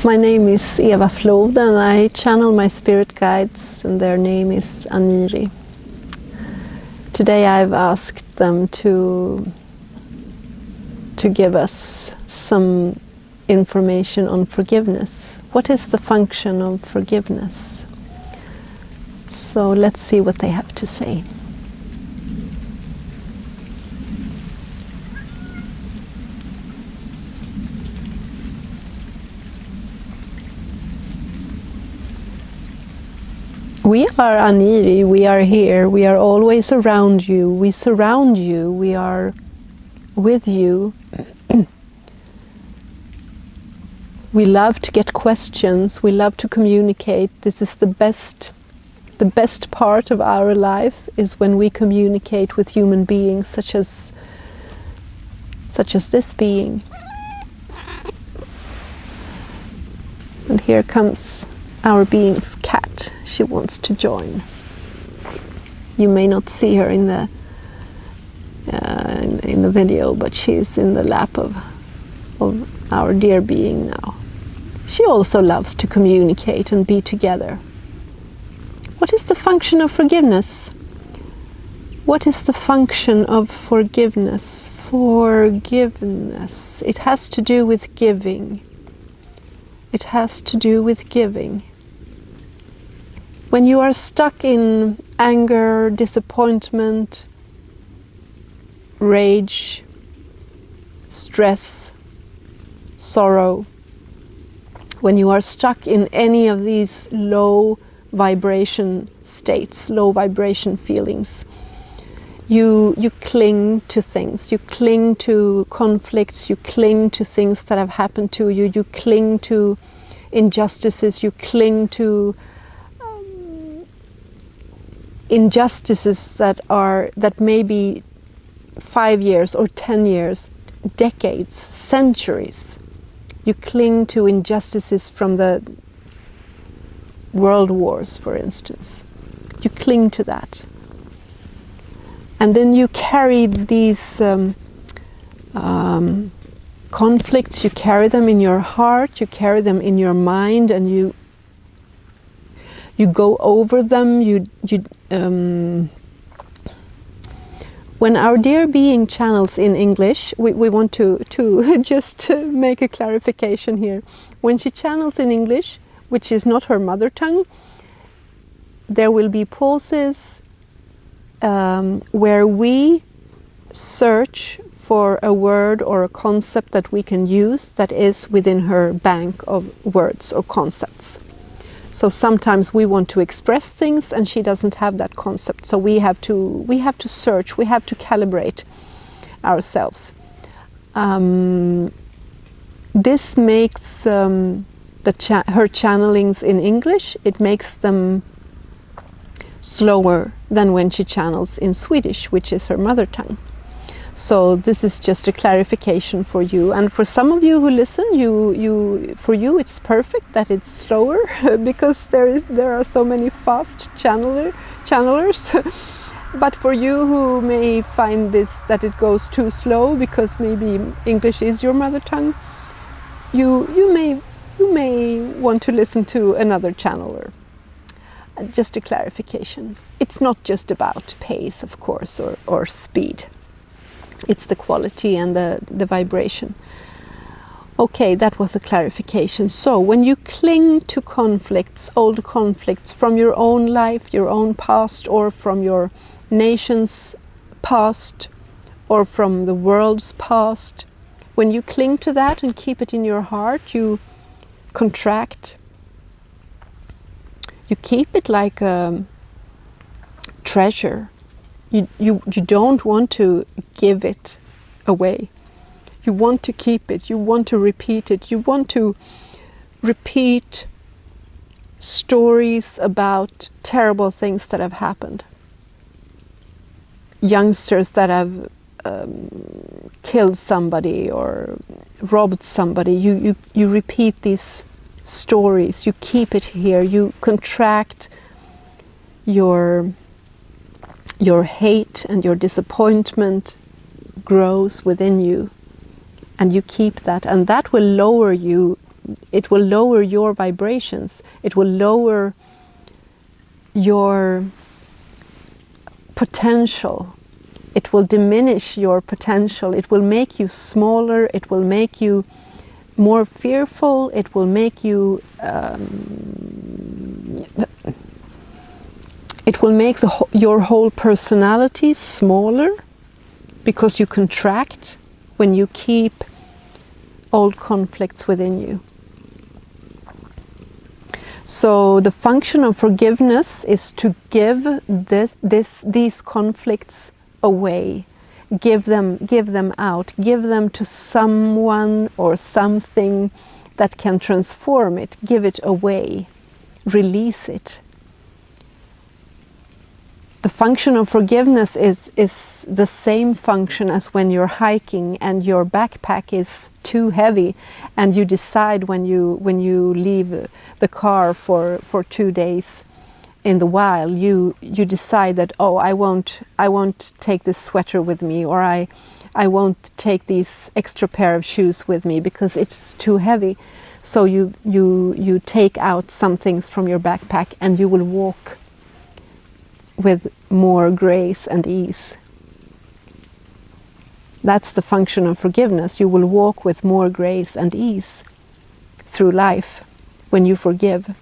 My name is Eva Flod and I channel my spirit guides, and their name is Aniri. Today I've asked them to give us some information on forgiveness. What is the function of forgiveness? So let's see what they have to say. We are Aniri, we are here, we are always around you, we surround you, we are with you. We love to get questions, we love to communicate. This is the best part of our life, is when we communicate with human beings such as this being. And here comes our being's cat. She wants to join. You may not see her in the video, but she's in the lap of our dear being now. She also loves to communicate and be together. What is the function of forgiveness? What is the function of forgiveness? Forgiveness. It has to do with giving. It has to do with giving. When you are stuck in anger, disappointment, rage, stress, sorrow, when you are stuck in any of these low vibration states, low vibration feelings, you cling to things, you cling to conflicts, you cling to things that have happened to you, you cling to injustices, you cling to injustices that may be 5 years or 10 years, decades, centuries. You cling to injustices from the world wars, for instance. You cling to that. And then you carry these conflicts, you carry them in your heart, you carry them in your mind, and you go over them. When our dear being channels in English, we want to just make a clarification here. When she channels in English, which is not her mother tongue, there will be pauses where we search for a word or a concept that we can use that is within her bank of words or concepts. So sometimes we want to express things and she doesn't have that concept. So we have to search, we have to calibrate ourselves. This makes her channelings in English, it makes them slower than when she channels in Swedish, which is her mother tongue. So this is just a clarification for you, and for some of you who listen, for you it's perfect that it's slower because there are so many fast channelers. But for you who may find that it goes too slow because maybe English is your mother tongue, you may want to listen to another channeler. Just a clarification. It's not just about pace, of course, or speed. It's the quality and the vibration. Okay, that was a clarification. So when you cling to conflicts, old conflicts from your own life, your own past, or from your nation's past, or from the world's past, when you cling to that and keep it in your heart, you contract. You keep it like a treasure. You don't want to give it away. You want to keep it. You want to repeat it. You want to repeat stories about terrible things that have happened. Youngsters that have killed somebody or robbed somebody. You repeat these stories. You keep it here. You contract your hate and your disappointment grows within you, and you keep that, and that will lower you it will lower your vibrations. It will lower your potential. It will diminish your potential. It will make you smaller. It will make you more fearful. It will make you it will make your whole personality smaller, because you contract when you keep old conflicts within you. So the function of forgiveness is to give these conflicts away, give them out, give them to someone or something that can transform it, give it away, release it. The function of forgiveness is the same function as when you're hiking and your backpack is too heavy, and you decide when you leave the car for 2 days in the wild, you decide that, oh, I won't take this sweater with me, or I won't take these extra pair of shoes with me because it's too heavy. So you take out some things from your backpack and you will walk with more grace and ease. That's the function of forgiveness. You will walk with more grace and ease through life when you forgive,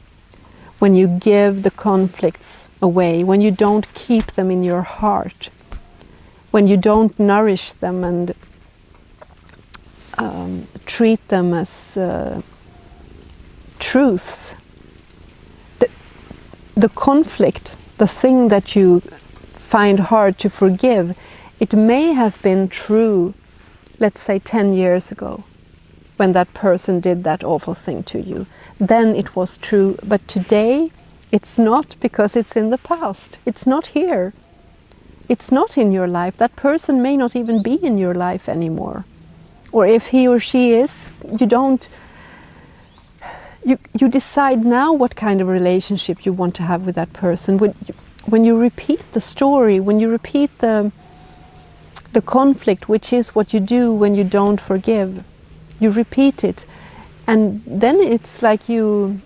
when you give the conflicts away, when you don't keep them in your heart, when you don't nourish them and treat them as truths. The conflict, the thing that you find hard to forgive, it may have been true, let's say 10 years ago, when that person did that awful thing to you. Then it was true, but today it's not, because it's in the past. It's not here. It's not in your life. That person may not even be in your life anymore. Or if he or she is, you decide now what kind of relationship you want to have with that person. When you repeat the story, when you repeat the conflict, which is what you do when you don't forgive, you repeat it, and then it's like you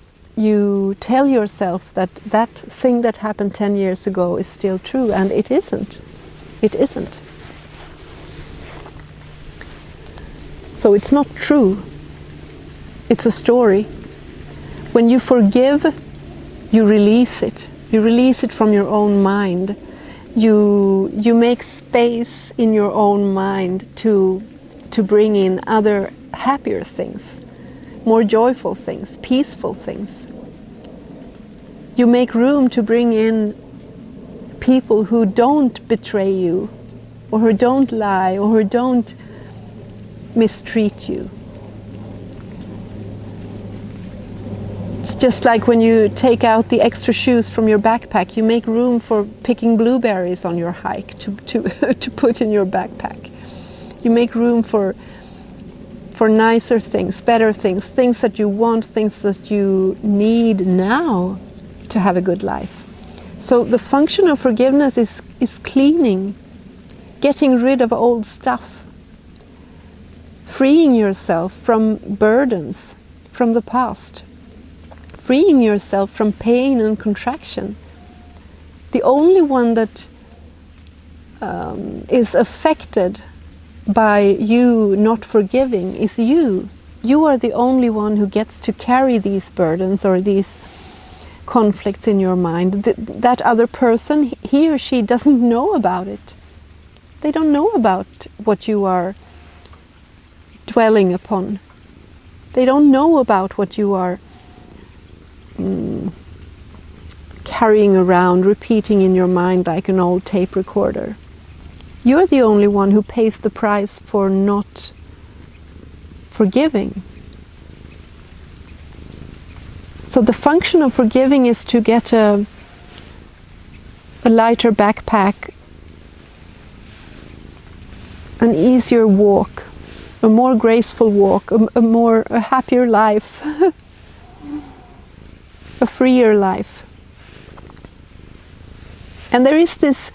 tell yourself that that thing that happened 10 years ago is still true, and it isn't. It isn't. So it's not true. It's a story. When you forgive, you release it. You release it from your own mind. You make space in your own mind to bring in other happier things, more joyful things, peaceful things. You make room to bring in people who don't betray you, or who don't lie, or who don't mistreat you. It's just like when you take out the extra shoes from your backpack, you make room for picking blueberries on your hike to put in your backpack. You make room for nicer things, better things, things that you want, things that you need now to have a good life. So the function of forgiveness is cleaning, getting rid of old stuff, freeing yourself from burdens from the past, freeing yourself from pain and contraction. The only one that is affected by you not forgiving is you. You are the only one who gets to carry these burdens or these conflicts in your mind. That other person, he or she doesn't know about it. They don't know about what you are dwelling upon. They don't know about what you are carrying around, repeating in your mind like an old tape recorder. You're the only one who pays the price for not forgiving. So the function of forgiving is to get a lighter backpack, an easier walk, a more graceful walk, a happier life, a freer life. And there is this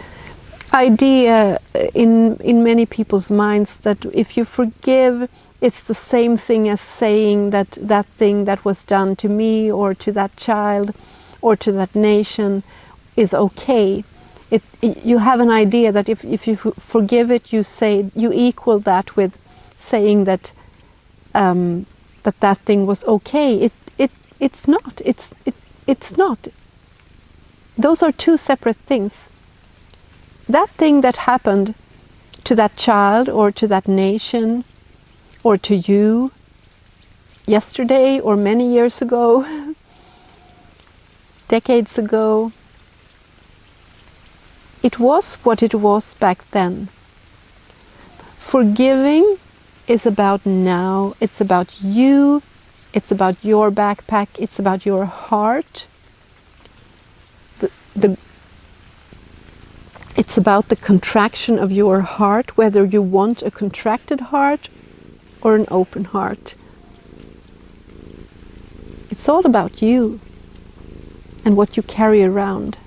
idea in many people's minds that if you forgive, it's the same thing as saying that that thing that was done to me or to that child or to that nation is okay. You have an idea that if you forgive it, you equal that with saying that that thing was okay. It's not. It's not. Those are two separate things. That thing that happened to that child or to that nation or to you yesterday or many years ago, decades ago, it was what it was back then. Forgiving is about now. It's about you. It's about your backpack. It's about your heart. It's about the contraction of your heart, whether you want a contracted heart or an open heart. It's all about you and what you carry around.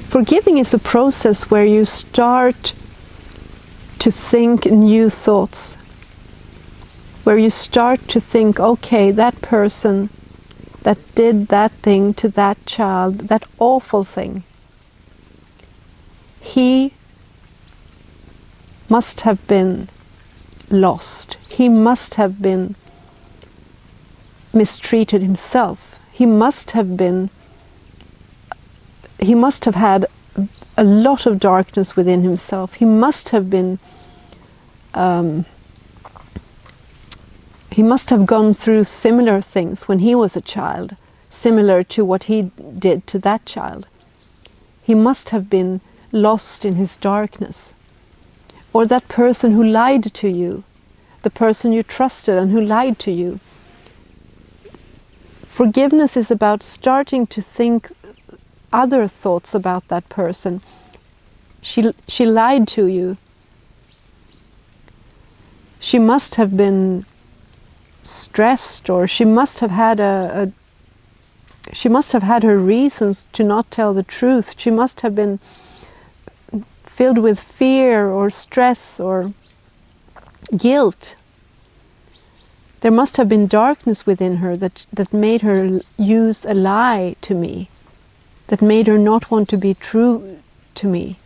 Forgiving is a process where you start to think new thoughts, where you start to think, okay, that person that did that thing to that child, that awful thing, he must have been lost. He must have been mistreated himself. He must have had a lot of darkness within himself. He must have been he must have gone through similar things when he was a child, similar to what he did to that child. He must have been lost in his darkness. Or that person who lied to you, the person you trusted and who lied to you. Forgiveness is about starting to think other thoughts about that person. She lied to you. She must have been stressed, or she must have had her reasons to not tell the truth. She must have been filled with fear or stress or guilt. There must have been darkness within her that made her use a lie to me, that made her not want to be true to me.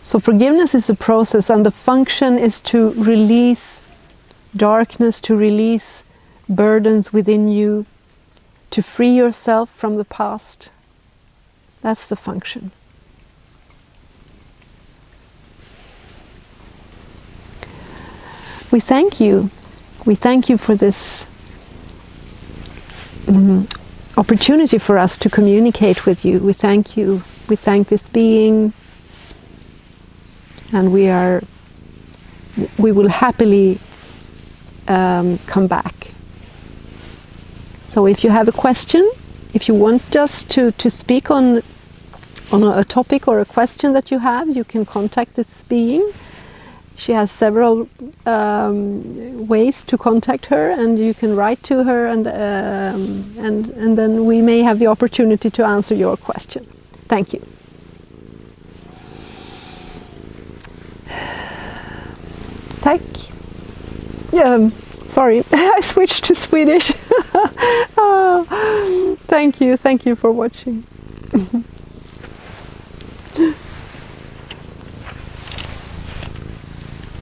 So forgiveness is a process, and the function is to release darkness, to release burdens within you, to free yourself from the past. That's the function. We thank you. We thank you for this opportunity for us to communicate with you. We thank you. We thank this being. And we will happily come back. So if you have a question, if you want us to speak on a topic or a question that you have, you can contact this being. She has several ways to contact her, and you can write to her, and then we may have the opportunity to answer your question. Thank you. Tack. Sorry, I switched to Swedish. Oh, thank you for watching.